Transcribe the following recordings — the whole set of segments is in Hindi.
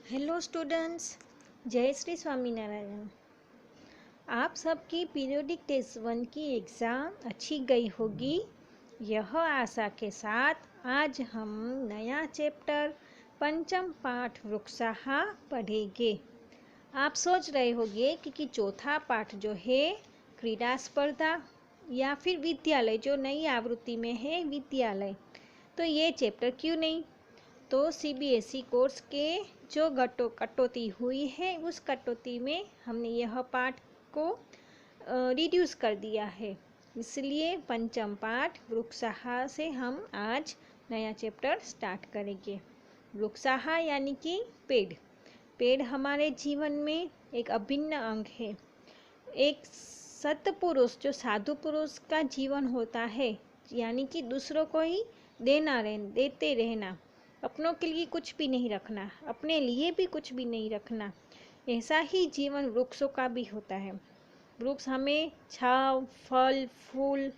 हेलो स्टूडेंट्स, जय श्री स्वामीनारायण। आप सबकी पीरियोडिक टेस्ट 1 की एग्ज़ाम अच्छी गई होगी, यह आशा के साथ आज हम नया चैप्टर पंचम पाठ वृक्षाहा पढ़ेंगे। आप सोच रहे होंगे कि चौथा पाठ जो है क्रीड़ा स्पर्धा या फिर विद्यालय, जो नई आवृत्ति में है विद्यालय, तो ये चैप्टर क्यों नहीं। तो सीबीएसई कोर्स के जो कटौती हुई है उस कटौती में हमने यह पाठ को रिड्यूस कर दिया है, इसलिए पंचम पाठ वृक्षाहा से हम आज नया चैप्टर स्टार्ट करेंगे। वृक्षाहा यानी कि पेड़। पेड़ हमारे जीवन में एक अभिन्न अंग है। एक सत्पुरुष, जो साधु पुरुष का जीवन होता है, यानी कि दूसरों को ही देते रहना, अपनों के लिए कुछ भी नहीं रखना, अपने लिए भी कुछ भी नहीं रखना, ऐसा ही जीवन वृक्षों का भी होता है। वृक्ष हमें छांव, फल, फूल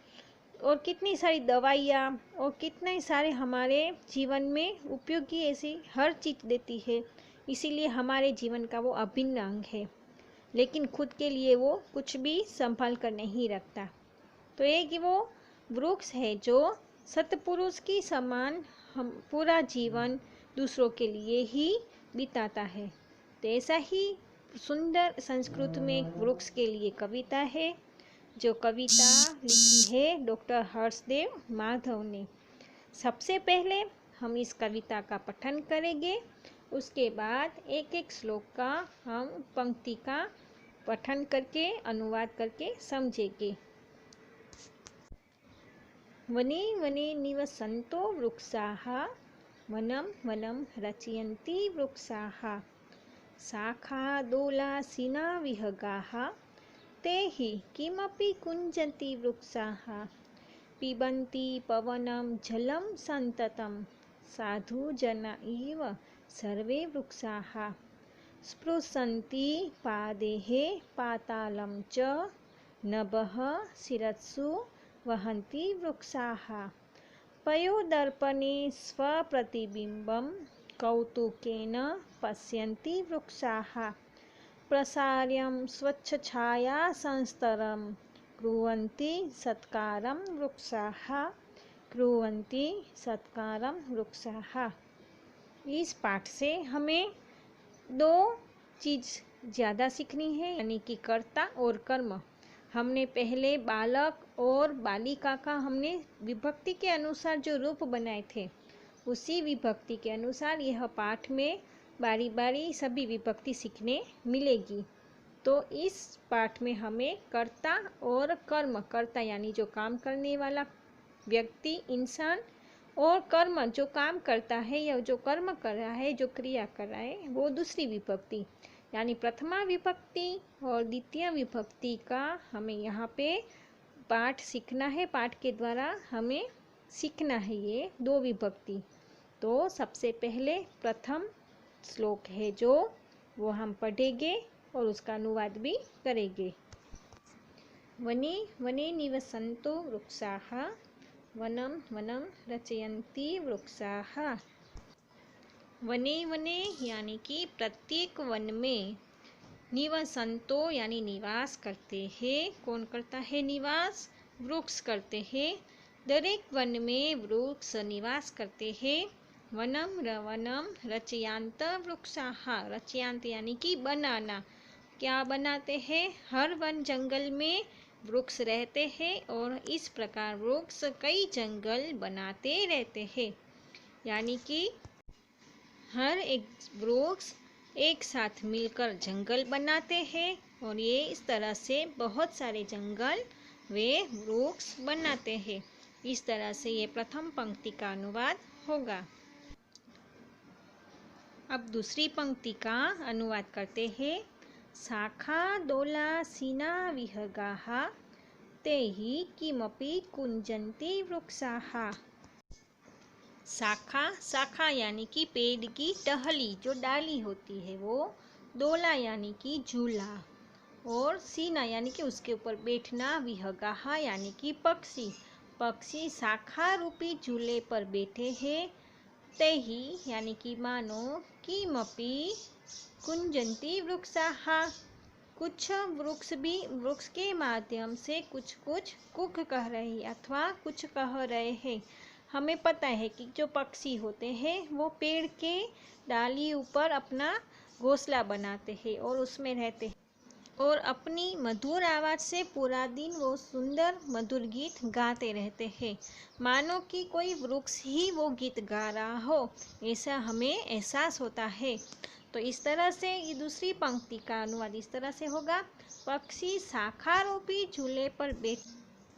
और कितनी सारी दवाइयाँ और कितने सारे हमारे जीवन में उपयोगी ऐसी हर चीज़ देती है, इसीलिए हमारे जीवन का वो अभिन्न अंग है। लेकिन खुद के लिए वो कुछ भी संभाल कर नहीं रखता। तो एक वो वृक्ष है जो सत्पुरुष की समान हम पूरा जीवन दूसरों के लिए ही बिताता है। तो ऐसा ही सुंदर संस्कृत में एक वृक्ष के लिए कविता है, जो कविता लिखी है डॉक्टर हर्षदेव माधव ने। सबसे पहले हम इस कविता का पठन करेंगे, उसके बाद एक एक श्लोक का हम पंक्ति का पठन करके अनुवाद करके समझेंगे। वने वने निवसन्तो वृक्षाः वनं वनं रचयन्ति वृक्षाः शाखादोलासीना विहगाः ते हि किमपि कुञ्जन्ति वृक्षाः पिबन्ति पवनं जलं सन्ततं साधुजना इव सर्वे वृक्षाः स्पृशन्ति पादैः पातालं च नभः शिरस्सु वहन्ति वृक्षाः पयोदर्पणे स्वप्रतिबिम्बं कौतुकेन पश्यन्ति वृक्षाः प्रसार्यं स्वच्छछायासंस्तरं कुर्वन्ति सत्कारं वृक्षाः कुर्वन्ति सत्कारं वृक्षाः। इस पाठ से हमें दो चीज़ ज़्यादा सीखनी है, यानी कि कर्ता और कर्म। हमने पहले बालक और बालिका का हमने विभक्ति के अनुसार जो रूप बनाए थे, उसी विभक्ति के अनुसार यह पाठ में बारी बारी सभी विभक्ति सीखने मिलेगी। तो इस पाठ में हमें कर्ता और कर्म, कर्ता यानी जो काम करने वाला व्यक्ति, इंसान, और कर्म जो काम करता है या जो कर्म कर रहा है, जो क्रिया कर रहा है, वो दूसरी विभक्ति, यानी प्रथमा विभक्ति और द्वितीय विभक्ति का हमें यहाँ पे पाठ सीखना है। पाठ के द्वारा हमें सीखना है ये दो विभक्ति। तो सबसे पहले प्रथम श्लोक है जो वो हम पढ़ेंगे और उसका अनुवाद भी करेंगे। वने वने निवसन्तो वृक्षाः वनं वनं रचयन्ति वृक्षाः। वने वने यानी कि प्रत्येक वन में, निवसन्तो यानी निवास करते हैं। कौन करता है निवास? वृक्ष करते हैं। दरेक वन में वृक्ष निवास करते हैं। वनम वनम रचयांत वृक्षाः। रचयांत यानी कि बनाना। क्या बनाते हैं? हर वन जंगल में वृक्ष रहते हैं और इस प्रकार वृक्ष कई जंगल बनाते रहते हैं, यानी कि हर एक वृक्ष एक साथ मिलकर जंगल बनाते हैं और ये इस तरह से बहुत सारे जंगल वे वृक्ष बनाते हैं। इस तरह से ये प्रथम पंक्ति का अनुवाद होगा। अब दूसरी पंक्ति का अनुवाद करते हैं। शाखा दोलासीना विहगाः ते हि किमपि कुञ्जन्ति वृक्षाः। शाखा, शाखा यानी कि पेड़ की टहली, जो डाली होती है वो, दोला यानी कि झूला, और सीना यानी कि उसके ऊपर बैठना, विहगाः यानी कि पक्षी। पक्षी शाखा रूपी झूले पर बैठे हैं। ते ही यानी कि मानो किमपि कुंजन्ति वृक्षाः। कुछ वृक्ष के माध्यम से कुछ कुक कह रहे हैं अथवा कुछ कह रहे हैं। हमें पता है कि जो पक्षी होते हैं वो पेड़ के डाली ऊपर अपना घोंसला बनाते हैं और उसमें रहते हैं और अपनी मधुर आवाज़ से पूरा दिन वो सुंदर मधुर गीत गाते रहते हैं, मानो कि कोई वृक्ष ही वो गीत गा रहा हो, ऐसा हमें एहसास होता है। तो इस तरह से ये दूसरी पंक्ति का अनुवाद इस तरह से होगा, पक्षी शाखारोपी झूले पर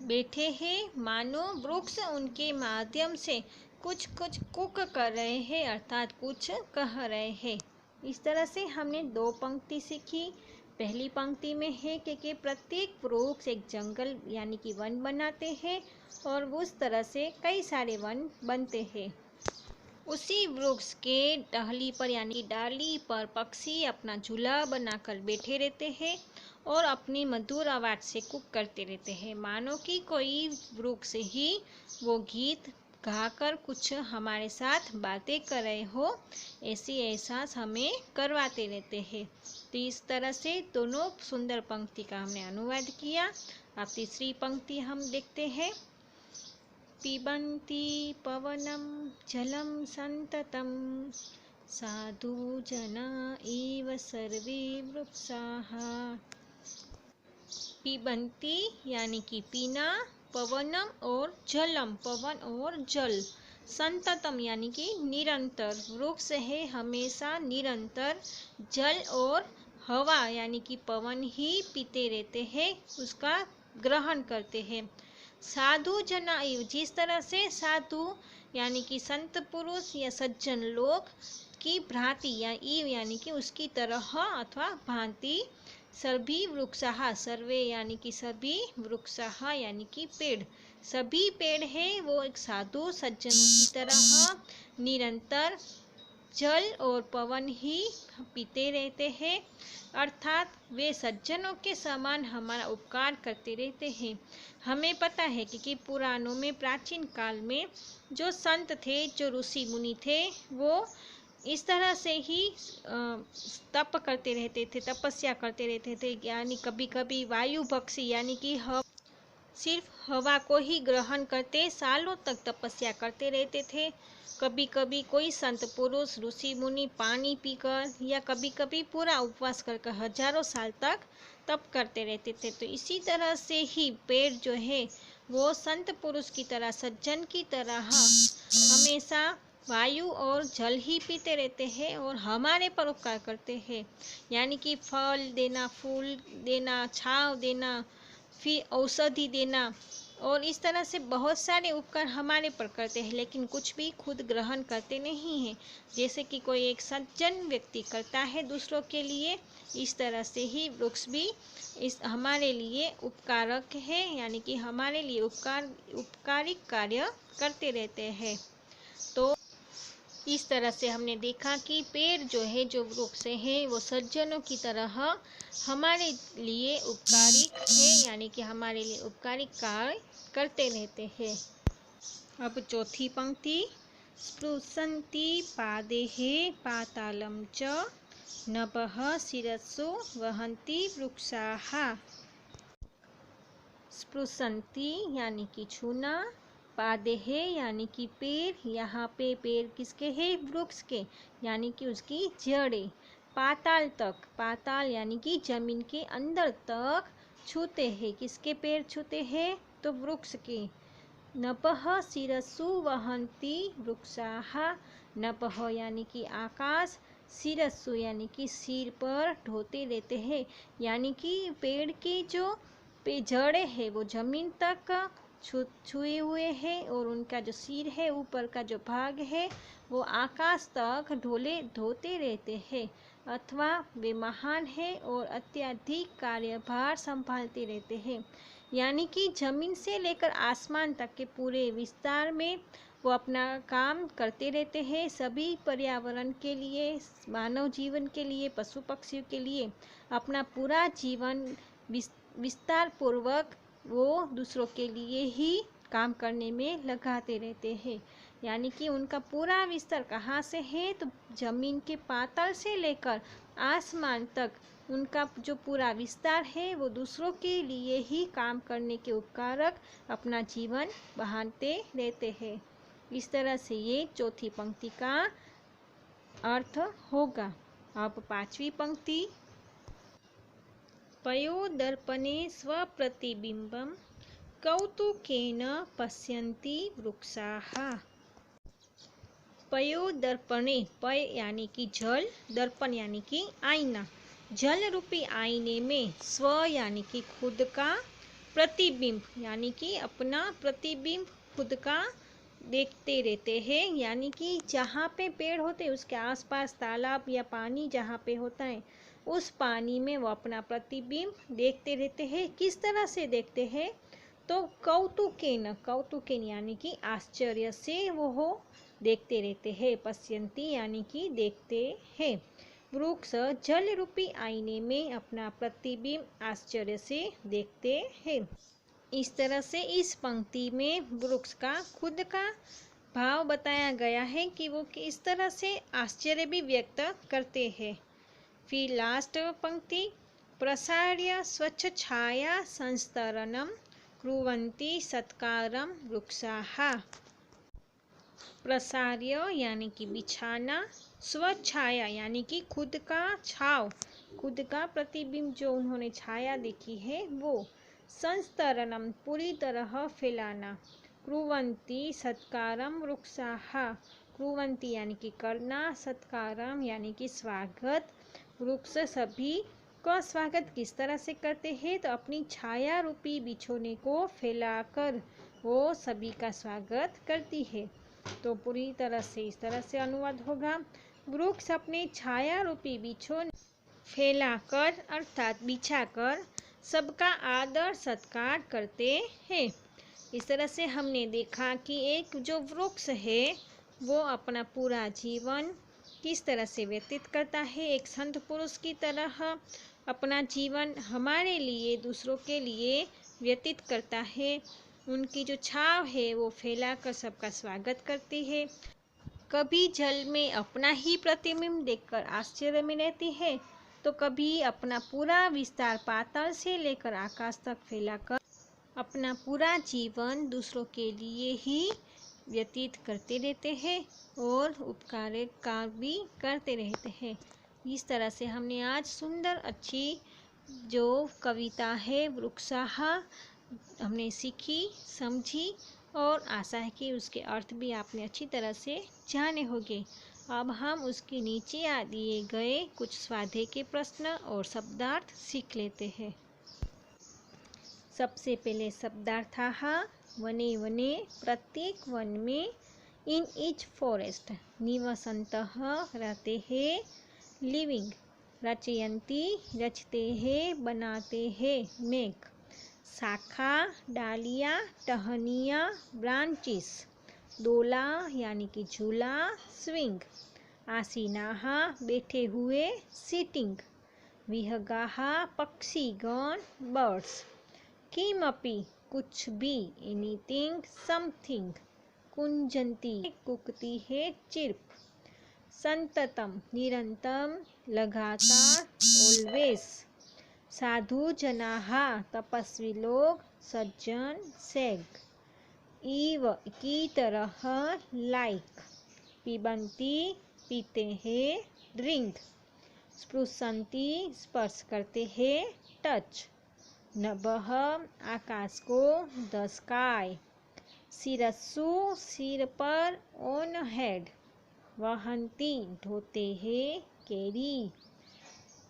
बैठे हैं, मानो वृक्ष उनके माध्यम से कुछ कुक कर रहे हैं अर्थात कुछ कह रहे हैं। इस तरह से हमने दो पंक्ति सीखी। पहली पंक्ति में है कि प्रत्येक वृक्ष एक जंगल यानी कि वन बनाते हैं और उस तरह से कई सारे वन बनते हैं। उसी वृक्ष के टहली पर यानी कि डाली पर पक्षी अपना झूला बनाकर बैठे रहते हैं और अपनी मधुर आवाज़ से कुक करते रहते हैं, मानो कि कोई वृक्ष ही वो गीत गाकर कुछ हमारे साथ बातें कर रहे हो, ऐसी एहसास हमें करवाते रहते हैं। तो इस तरह से दोनों सुंदर पंक्ति का हमने अनुवाद किया। अब तीसरी पंक्ति हम देखते हैं। पिबन्ति पवनं जलं सन्ततं साधु जना इव सर्वे वृक्षाः। पिबन्ति यानी कि पीना, पवनम और जलम पवन और जल, संततम यानी कि निरंतर, वृक्ष है हमेशा निरंतर, जल और हवा यानी कि पवन ही पीते रहते हैं, उसका ग्रहण करते हैं। साधु जना इव, जिस तरह से साधु यानी कि संत पुरुष या सज्जन लोग की भ्रांति या इव यानी कि उसकी तरह अथवा भांति, सभी वृक्षाः, सर्वे यानी कि सभी, वृक्षाः यानी कि पेड़, सभी पेड़ है वो एक साधु सज्जनों की तरह निरंतर जल और पवन ही पीते रहते हैं, अर्थात वे सज्जनों के समान हमारा उपकार करते रहते हैं। हमें पता है कि पुराणों में प्राचीन काल में जो संत थे, जो ऋषि मुनि थे, वो इस तरह से ही तप करते रहते थे, तपस्या करते रहते थे, यानी कभी कभी वायु भक्षी यानी कि सिर्फ हवा को ही ग्रहण करते सालों तक तपस्या करते रहते थे। कभी कभी कोई संत पुरुष ऋषि मुनि पानी पीकर या कभी कभी पूरा उपवास कर हजारों साल तक तप करते रहते थे। तो इसी तरह से ही पेड़ जो है वो संत पुरुष की तरह, सज्जन की तरह हमेशा वायु और जल ही पीते रहते हैं और हमारे पर उपकार करते हैं, यानी कि फल देना, फूल देना, छांव देना, फिर औषधि देना और इस तरह से बहुत सारे उपकार हमारे पर करते हैं, लेकिन कुछ भी खुद ग्रहण करते नहीं हैं। जैसे कि कोई एक सज्जन व्यक्ति करता है दूसरों के लिए, इस तरह से ही वृक्ष भी हमारे लिए उपकारक है, यानी कि हमारे लिए उपकारिक कार्य करते रहते हैं। तो इस तरह से हमने देखा कि पेड़ जो है, जो वृक्ष है, वो सज्जनों की तरह हमारे लिए उपकारिक है, यानी कि हमारे लिए उपकारिक कार्य करते रहते हैं। अब चौथी पंक्ति, स्पृशन्ति पादैः पातालं च नभः शिरसो वहन्ति वृक्षाः। स्पृशन्ति यानी कि छूना, पादैः यानी कि पेड़, यहाँ पे पेड़ किसके हैं? वृक्ष के, यानी कि उसकी जड़ें। पाताल तक, पाताल यानी कि जमीन के अंदर तक छूते हैं। किसके पैर छूते हैं? तो वृक्ष के। नभः शिरसु वहन्ति वृक्षाः, नभः यानी कि आकाश, शिरसु यानी कि सिर पर ढोते रहते हैं, यानी कि पेड़ की जो जड़ें है वो जमीन तक छुए हुए हैं और उनका जो सिर है, ऊपर का जो भाग है, वो आकाश तक धोते रहते हैं, अथवा वे महान है और अत्यधिक कार्यभार संभालते रहते हैं, यानी कि जमीन से लेकर आसमान तक के पूरे विस्तार में वो अपना काम करते रहते हैं। सभी पर्यावरण के लिए, मानव जीवन के लिए, पशु पक्षियों के लिए अपना पूरा जीवन विस्तार पूर्वक वो दूसरों के लिए ही काम करने में लगाते रहते हैं। यानी कि उनका पूरा विस्तार कहाँ से है, तो जमीन के पातल से लेकर आसमान तक उनका जो पूरा विस्तार है वो दूसरों के लिए ही काम करने के उपकारक अपना जीवन बहाते रहते हैं। इस तरह से ये चौथी पंक्ति का अर्थ होगा। अब पांचवी पंक्ति, पयोदर्पणे स्वप्रतिबिंबं कौतुकेन पश्यन्ति वृक्षाः। पयोदर्पणे, पय यानी कि जल, दर्पण यानी कि आईना, जल रूपी आईने में स्व यानी कि खुद का, प्रतिबिंब यानी कि अपना प्रतिबिंब खुद का देखते रहते हैं। यानी कि जहाँ पे पेड़ होते हैं उसके आसपास तालाब या पानी जहाँ पे होता है उस पानी में वो अपना प्रतिबिंब देखते रहते हैं। किस तरह से देखते हैं, तो कौतुकेन, कौतुकेन यानी कि आश्चर्य से वो देखते रहते हैं। पश्यन्ति यानी कि देखते हैं। वृक्ष जल रूपी आईने में अपना प्रतिबिंब आश्चर्य से देखते हैं। इस तरह से इस पंक्ति में वृक्ष का खुद का भाव बताया गया है कि वो किस तरह से आश्चर्य भी व्यक्त करते हैं। फिर लास्ट पंक्ति, प्रसार्य स्वच्छ छाया संस्तरणं कुर्वन्ति सत्कारं वृक्षाः। प्रसार्य यानी कि बिछाना, स्वछाया यानी कि खुद का छाव, खुद का प्रतिबिंब जो उन्होंने छाया देखी है वो, संस्तरणम पूरी तरह फैलाना, कुर्वन्ति सत्कारं वृक्षाः, कुर्वन्ति यानी कि करना, सत्कारम यानी कि स्वागत, वृक्ष सभी का स्वागत किस तरह से करते हैं, तो अपनी छाया रूपी बिछोने को फैलाकर वो सभी का स्वागत करती है। तो पूरी तरह से इस तरह से अनुवाद होगा, वृक्ष अपने छाया रूपी बिछोने फैलाकर अर्थात बिछाकर सबका आदर सत्कार करते हैं। इस तरह से हमने देखा कि एक जो वृक्ष है वो अपना पूरा जीवन किस तरह से व्यतीत करता है, एक संत पुरुष की तरह अपना जीवन हमारे लिए, दूसरों के लिए व्यतीत करता है। उनकी जो छाव है वो फैलाकर सबका स्वागत करती है। कभी जल में अपना ही प्रतिबिंब देखकर आश्चर्य में रहती है, तो कभी अपना पूरा विस्तार पाताल से लेकर आकाश तक फैलाकर अपना पूरा जीवन दूसरों के लिए ही व्यतीत करते रहते हैं और उपकारी कार्य भी करते रहते हैं। इस तरह से हमने आज सुंदर अच्छी जो कविता है वृक्षाः हमने सीखी, समझी और आशा है कि उसके अर्थ भी आपने अच्छी तरह से जाने होंगे। अब हम उसके नीचे दिए गए कुछ स्वाध्याय के प्रश्न और शब्दार्थ सीख लेते हैं। सबसे पहले शब्दार्थ, वने वने प्रत्येक वन में, इन ईच फॉरेस्ट निवसन्तः रहते हैं, लिविंग, रचयन्ति रचते हैं बनाते हैं, मेक, शाखा डालियाँ टहनियाँ ब्रांचेस, डोला यानी कि झूला स्विंग, आसीनाः बैठे हुए सिटिंग, विहगाः पक्षीगण बर्ड्स, किमपि कुछ भी एनीथिंग समथिंग, कुंजन्ति कुकती है चिर्प, संततम निरंतर लगातार ऑलवेज, साधु जनाः तपस्वी लोग सज्जन सेग, इव की तरह लाइक, पिबन्ति पीते हैं ड्रिंक, स्पृशन्ति स्पर्श करते हैं टच, नभः आकाश को द स्काई, शिरस्सु सिर पर ऑन हेड, वहन्ति ढोते हैं कैरी,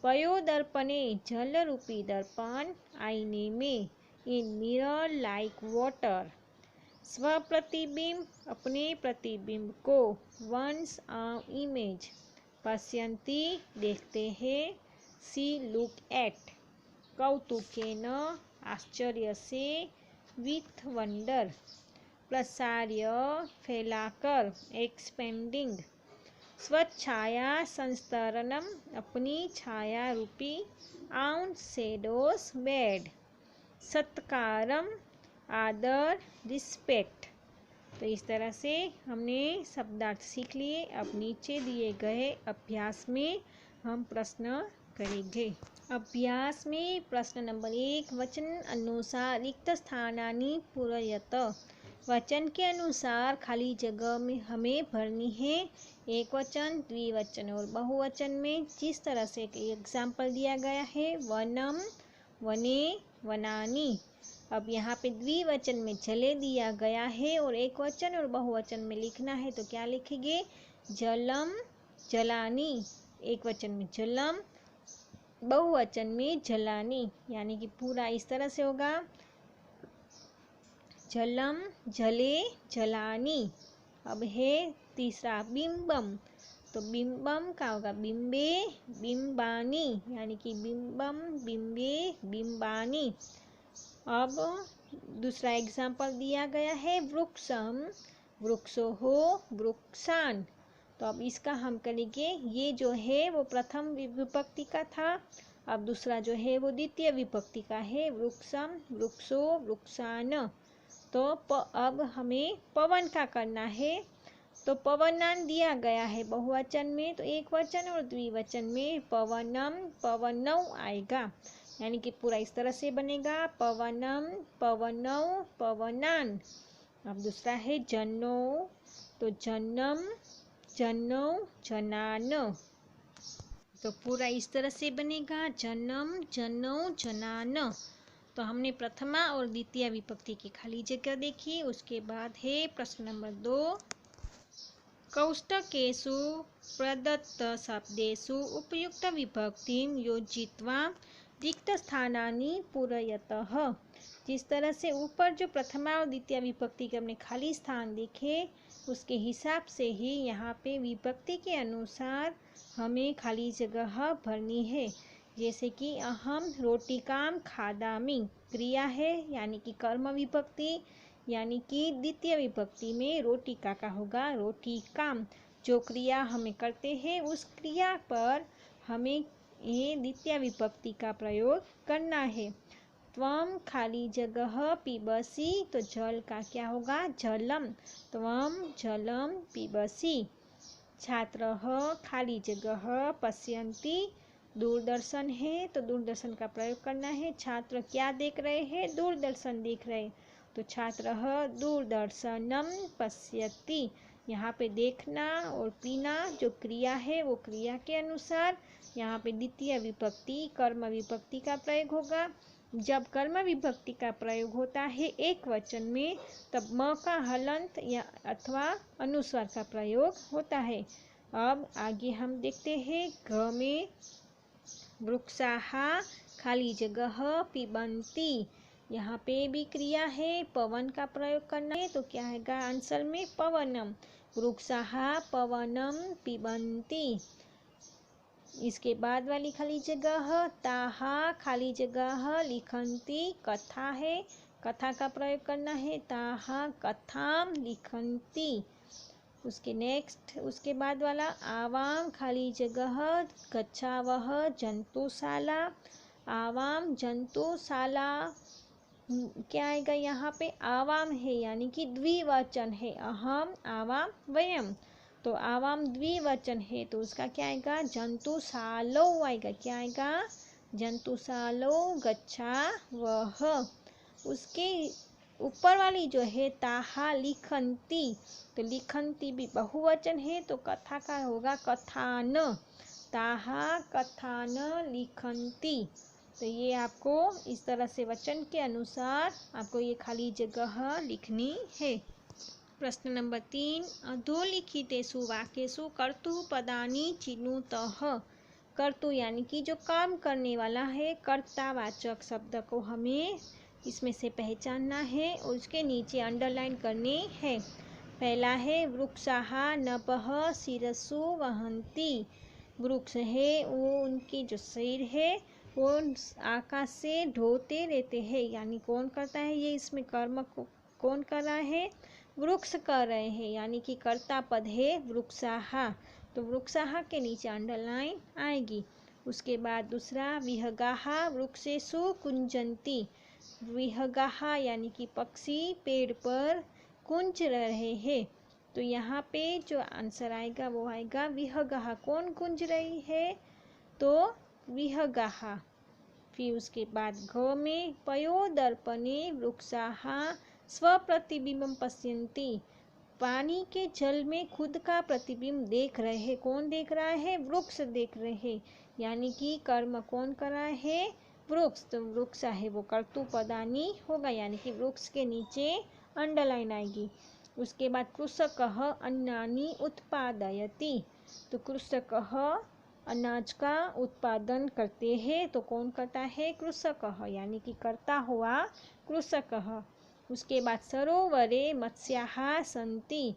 पयोदर्पणे जल रूपी दर्पण आईने में, इन मिरर लाइक वाटर, स्वप्रतिबिंब अपने प्रतिबिंब को, वंस इमेज, पश्यन्ति देखते हैं, सी लुक एट, कौतुकेन आश्चर्य से, विथ वंडर, प्रसार्य फैलाकर एक्सपेंडिंग, स्वच्छाया संस्तरणम अपनी छाया रूपी, आउन शेडोस बेड, सत्कारम आदर रिस्पेक्ट, तो इस तरह से हमने शब्दार्थ सीख लिए। अब नीचे दिए गए अभ्यास में हम प्रश्न करेंगे। अभ्यास में प्रश्न नंबर 1, वचन अनुसार रिक्त स्थानानि पूरयत। वचन के अनुसार खाली जगह में हमें भरनी है। एक वचन, द्विवचन और बहुवचन में जिस तरह से एग्जाम्पल दिया गया है, वनम, वने, वनानि। अब यहाँ पे द्विवचन में जले दिया गया है और एक वचन और बहुवचन में लिखना है, तो क्या लिखेंगे? जलम, जलानी। एक वचन में जलम, बहुवचन में जलानी, यानी कि पूरा इस तरह से होगा, जलम, जले, जलानी। अब है तीसरा बिंबम, तो बिंबम का होगा बिंबे, बिंबानी, यानी कि बिंबम, बिंबे, बिंबानी। अब दूसरा एग्जाम्पल दिया गया है वृक्षम, वृक्षोहो, वृक्षान। तो अब इसका हम करेंगे, ये जो है वो प्रथम विभक्ति का था, अब दूसरा जो है वो द्वितीय विभक्ति का है, वृक्षम, वृक्षो, वृक्षान। तो अब हमें पवन का करना है, तो पवनान दिया गया है बहुवचन में, तो एक वचन और द्विवचन में पवनम, पवनौ आएगा, यानी कि पूरा इस तरह से बनेगा, पवनम, पवनौ, पवनान। अब दूसरा है जनो, तो जनम, जनौ, जनान। तो पूरा इस तरह से बनेगा, जनम, जनौ, जनान। तो हमने प्रथमा और द्वितीय विभक्ति की खाली जगह देखी। उसके बाद है प्रश्न नंबर 2, कौष्टकेषु प्रदत्त शब्देषु उपयुक्त विभक्तिं योजयित्वा रिक्तस्थानानि पूरयतः। जिस तरह से ऊपर जो प्रथमा और द्वितीय विभक्ति के हमने खाली स्थान देखे, उसके हिसाब से ही यहाँ पे विभक्ति के अनुसार हमें खाली जगह भरनी है। जैसे कि अहम रोटिकाम खादामि, क्रिया है यानी कि कर्म विभक्ति, यानी कि द्वितीय विभक्ति में रोटिका का होगा रोटिकाम। जो क्रिया हमें करते हैं उस क्रिया पर हमें ये द्वितीय विभक्ति का प्रयोग करना है। त्वम खाली जगह पिबसी, तो जल का क्या होगा? जलम, त्वम जलम पिबसी। छात्रः खाली जगह पश्यन्ति, दूरदर्शन है तो दूरदर्शन का प्रयोग करना है। छात्र क्या देख रहे हैं? दूरदर्शन देख रहे हैं, तो छात्रः दूरदर्शनम पश्यति। यहाँ पे देखना और पीना जो क्रिया है वो क्रिया के अनुसार यहाँ पे द्वितीय विभक्ति कर्म विभक्ति का प्रयोग होगा। जब कर्म विभक्ति का प्रयोग होता है एक वचन में, तब म का हलंत या अथवा अनुस्वार का प्रयोग होता है। अब आगे हम देखते हैं घ में वृक्षाः खाली जगह पिबन्ति। यहाँ पे भी क्रिया है, पवन का प्रयोग करना है, तो क्या आएगा आंसर में? पवनम। वृक्षाः पवनम पिबन्ति। इसके बाद वाली खाली जगह ताः खाली जगह लिखन्ति, कथा है, कथा का प्रयोग करना है, ताः कथाम लिखन्ति। उसके बाद वाला आवाम खाली जगह गच्छावः जंतुशाला, आवाम जंतुशाला। क्या आएगा यहाँ पे? आवाम है यानी कि द्विवचन है, अहम, आवाम, वयम। तो आवाम द्विवचन है तो उसका क्या आएगा? जंतुशालो आएगा। क्या आएगा? जंतुशालो गच्छावः। उसके ऊपर वाली जो है ताहा लिखन्ति, तो लिखन्ति भी बहुवचन है तो कथा का होगा कथान, ताहा कथान लिखन्ति। तो ये आपको इस तरह से वचन के अनुसार आपको ये खाली जगह लिखनी है। प्रश्न नंबर 3, अधोलिखितेषु वाक्येषु कर्तुः पदानि चिनुतः। कर्तु यानी कि जो काम करने वाला है, कर्तावाचक शब्द को हमें इसमें से पहचानना है और उसके नीचे अंडरलाइन करनी है। पहला है वृक्षाः नभः शिरसु वहन्ति। वृक्ष है वो उनकी जो सिर है वो आकाश से ढोते रहते हैं, यानी कौन करता है ये? इसमें कर्म को कौन कर रहा है? वृक्ष कर रहे हैं, यानी कि कर्ता पद है वृक्षाः, तो वृक्षाः के नीचे अंडरलाइन आएगी। उसके बाद दूसरा विहगाः वृक्षेषु कुंजन्ति। विहगाः यानी कि पक्षी पेड़ पर कुंज रहे हैं। तो यहाँ पे जो आंसर आएगा वो आएगा विहगः। कौन कुंज रही है? तो विहगः। फिर उसके बाद घ में पयोदर्पणे वृक्षाः स्वप्रतिबिंबं पश्यन्ति। पानी के जल में खुद का प्रतिबिंब देख रहे हैं। कौन देख रहा है? वृक्ष देख रहे हैं। यानी कि कर्म कौन कर रहा है? वृक्ष। तो वृक्ष है वो कर्तुपदानी होगा, यानी कि वृक्ष के नीचे अंडरलाइन आएगी। उसके बाद कृषकः अन्नानि उत्पादयति। तो कृषकः अनाज का उत्पादन करते हैं। तो कौन करता है? कृषकः, यानी कि करता हुआ कृषकः। उसके बाद सरोवरे मत्स्याः सन्ति।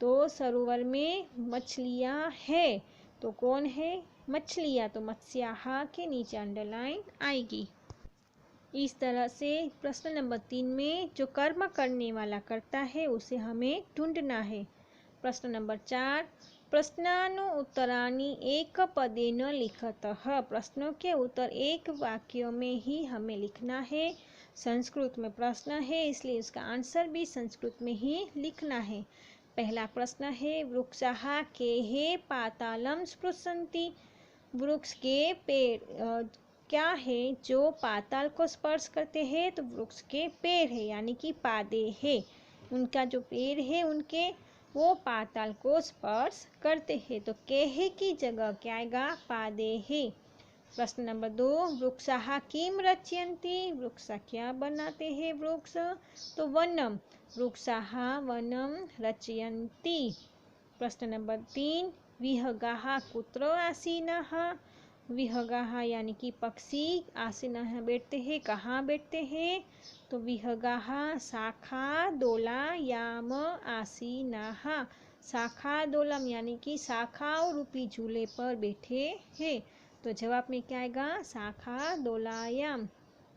तो सरोवर में मछलियाँ है। तो कौन है? मछलियाँ। तो मत्स्याः के नीचे अंडरलाइन आएगी। इस तरह से प्रश्न नंबर 3 में जो कर्म करने वाला करता है उसे हमें ढूंढना है। प्रश्न नंबर 4, प्रश्नानु उत्तराणि एक पदेन लिखतः। प्रश्नों के उत्तर एक वाक्य में ही हमें लिखना है। संस्कृत में प्रश्न है इसलिए इसका आंसर भी संस्कृत में ही लिखना है। पहला प्रश्न है वृक्षाः केहे पातालं स्पृशन्ति। वृक्ष के पेड़ क्या है जो पाताल को स्पर्श करते हैं? तो वृक्ष के पेड़ है, यानी कि पादे है। उनका जो पेड़ है उनके वो पाताल को स्पर्श करते हैं। तो केहे की जगह क्या आएगा? पादे है। प्रश्न नंबर 2, वृक्षाः किम रचयन्ति। वृक्ष क्या बनाते हैं? वृक्ष तो वनम। वृक्षाः वनम रचयन्ति। प्रश्न नंबर 3, विहगाः कुत्र आसीनः। विहगाः यानी कि पक्षी, आसीनः बैठते हैं, कहाँ बैठते हैं? तो विहगाः शाखादोलायाम आसीनः। शाखादोलम यानी कि शाखाओं रूपी झूले पर बैठे हैं। तो जवाब में क्या आएगा? शाखादोलायाम।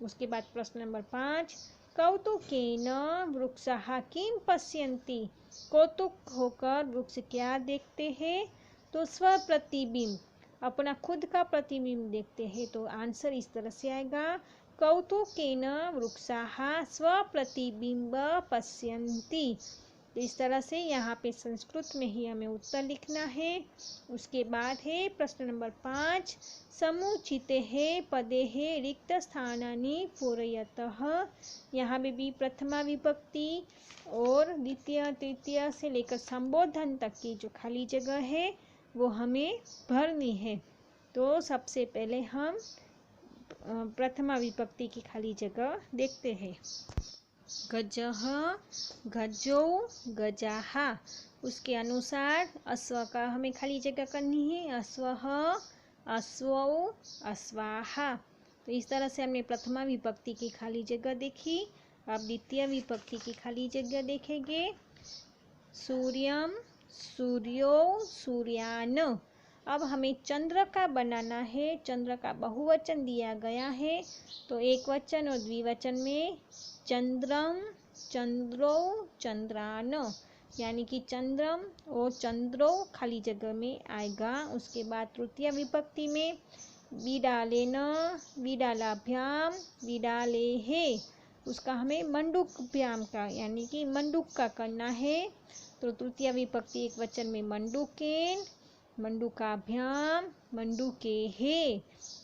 उसके बाद प्रश्न नंबर 5, कौतुकेन वृक्षाः किं पश्यन्ति। कौतुक होकर वृक्ष क्या देखते हैं? तो स्वप्रतिबिंब, अपना खुद का प्रतिबिंब देखते हैं। तो आंसर इस तरह से आएगा कौतुकेन वृक्षाः स्वप्रतिबिंब पश्यन्ति। तो इस तरह से यहाँ पे संस्कृत में ही हमें उत्तर लिखना है। उसके बाद है प्रश्न नंबर 5, समुचितेः पदेः रिक्त स्थानानि पूरयतः। यहाँ पे भी प्रथमा विभक्ति और द्वितीय तृतीय से लेकर संबोधन तक की जो खाली जगह है वो हमें भरनी है। तो सबसे पहले हम प्रथमा विभक्ति की खाली जगह देखते हैं। गजः गजौ गजाः। उसके अनुसार अश्व का हमें खाली जगह करनी है। अश्वः अश्वौ अश्वाः। तो इस तरह से हमने प्रथमा विभक्ति की खाली जगह देखी। अब द्वितीय विभक्ति की खाली जगह देखेंगे। सूर्यम सूर्यो सूर्यान। अब हमें चंद्र का बनाना है। चंद्र का बहुवचन दिया गया है। तो एक वचन और द्विवचन में चंद्रम चंद्रो चंद्रान, यानी कि चंद्रम और चंद्रो खाली जगह में आएगा। उसके बाद तृतीय विभक्ति में विडालेन विडालाभ्याम विडालेहे। उसका हमें मंडूकभ्याम का यानी कि मंडूक का करना है। तो तृतीय विभक्ति एक वचन में मंडूकेन मंडूकाभ्याम मंडूकेहे।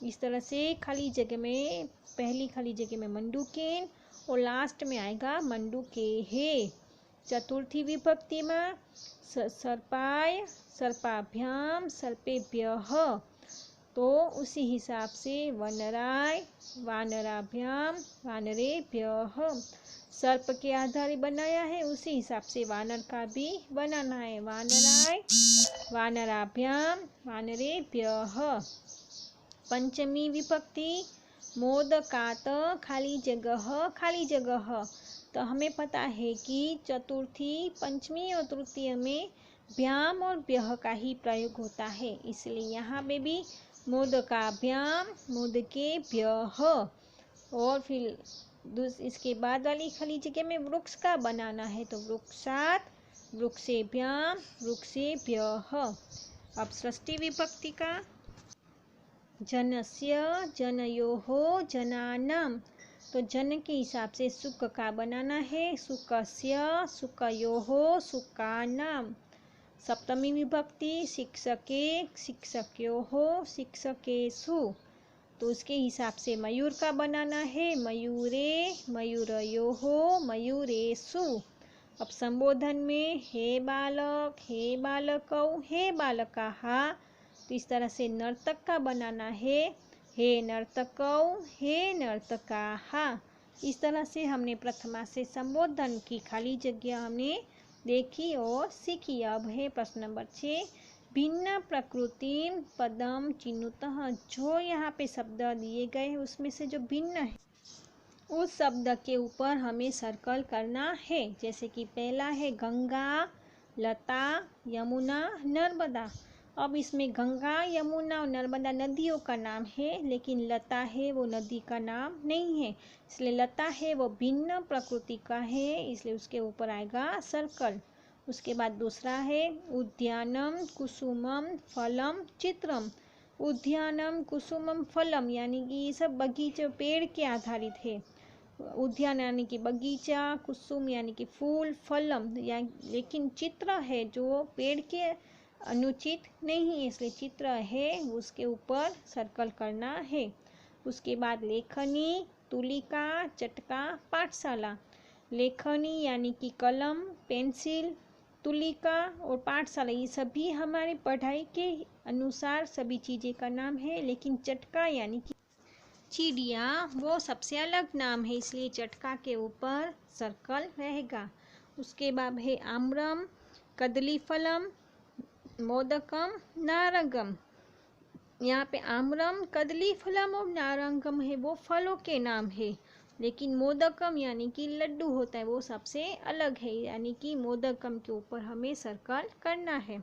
इस तरह से खाली जगह में पहली खाली जगह में मंडूकेन और लास्ट में आएगा मंडूकेहे। चतुर्थी विभक्ति में सर्पाय सर्पाभ्याम सर्पेभ्यः। तो उसी हिसाब से वनराय वानराभ्याम वानरेभ्यः। सर्प के आधार बनाया है, उसी हिसाब से वानर का भी बनाना है। वानराय वानराभ्याम वानरेभ्यः। पंचमी विभक्ति मोदकात खाली जगह। तो हमें पता है कि चतुर्थी पंचमी और तृतीय में भ्याम और ब्यह का ही प्रयोग होता है, इसलिए यहाँ पे भी मोदकाभ्याम मोदकेभ्यः। और फिर इसके बाद वाली खाली जगह में वृक्ष का बनाना है। तो वृक्षात वृक्षेभ्याम वृक्षेभ्यः। अब षष्ठी विभक्ति का जनस्य जनयोः जनानां। तो जन के हिसाब से सुक का बनाना है सुकस्य, सुकयोः, सुकानाम। सप्तमी विभक्ति शिक्षके, शिक्षक्योः, शिक्षकेषु। तो उसके हिसाब से मयूर का बनाना है मयूरे, मयूरयोः, मयूरेषु। अब संबोधन में हे बालक, हे बालकौ, हे बालकाः। तो इस तरह से नर्तक का बनाना है हे नर्तकौ, हे नर्तकाः। इस तरह से हमने प्रथमा से संबोधन की खाली जगह हमने देखी और सीखी। अब है प्रश्न नंबर 6, भिन्न प्रकृति पदम चिनुतः। जो यहाँ पे शब्द दिए गए हैं उसमें से जो भिन्न है उस शब्द के ऊपर हमें सर्कल करना है। जैसे कि पहला है गंगा, लता, यमुना, नर्मदा। अब इसमें गंगा, यमुना और नर्मदा नदियों का नाम है, लेकिन लता है वो नदी का नाम नहीं है, इसलिए लता है वो भिन्न प्रकृति का है, इसलिए उसके ऊपर आएगा सर्कल। उसके बाद दूसरा है उद्यानम, कुसुमम, फलम, चित्रम। उद्यानम, कुसुमम, फलम यानी कि ये सब बगीचे पेड़ के आधारित है। उद्यान यानी कि बगीचा, कुसुम यानी कि फूल, फलम या लेकिन चित्र है जो पेड़ के अनुचित नहीं है, इसलिए चित्र है उसके ऊपर सर्कल करना है। उसके बाद लेखनी, तुलिका, चटका, पाठशाला। लेखनी यानी कि कलम, पेंसिल, तुलिका और पाठशाला ये सभी हमारे पढ़ाई के अनुसार सभी चीज़ें का नाम है, लेकिन चटका यानी कि चिड़िया वो सबसे अलग नाम है, इसलिए चटका के ऊपर सर्कल रहेगा। उसके बाद है आम्रम, कदलीफलम, मोदकम, नारंगम। यहाँ पे आम्रम, कदलीफलम और नारंगम है वो फलों के नाम है, लेकिन मोदकम यानी कि लड्डू होता है वो सबसे अलग है, यानी कि मोदकम के ऊपर हमें सर्कल करना है।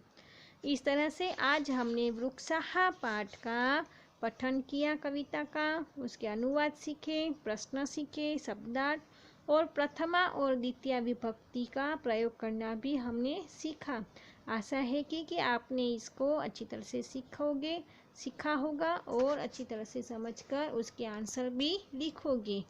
इस तरह से आज हमने वृक्षाहा पाठ का पठन किया कविता का, उसके अनुवाद सीखे, प्रश्न सीखे, शब्दार्थ और प्रथमा और द्वितीय विभक्ति का प्रयोग करना भी हमने सीखा। आशा है कि आपने इसको अच्छी तरह से सीखा होगा और अच्छी तरह से समझकर उसके आंसर भी लिखोगे।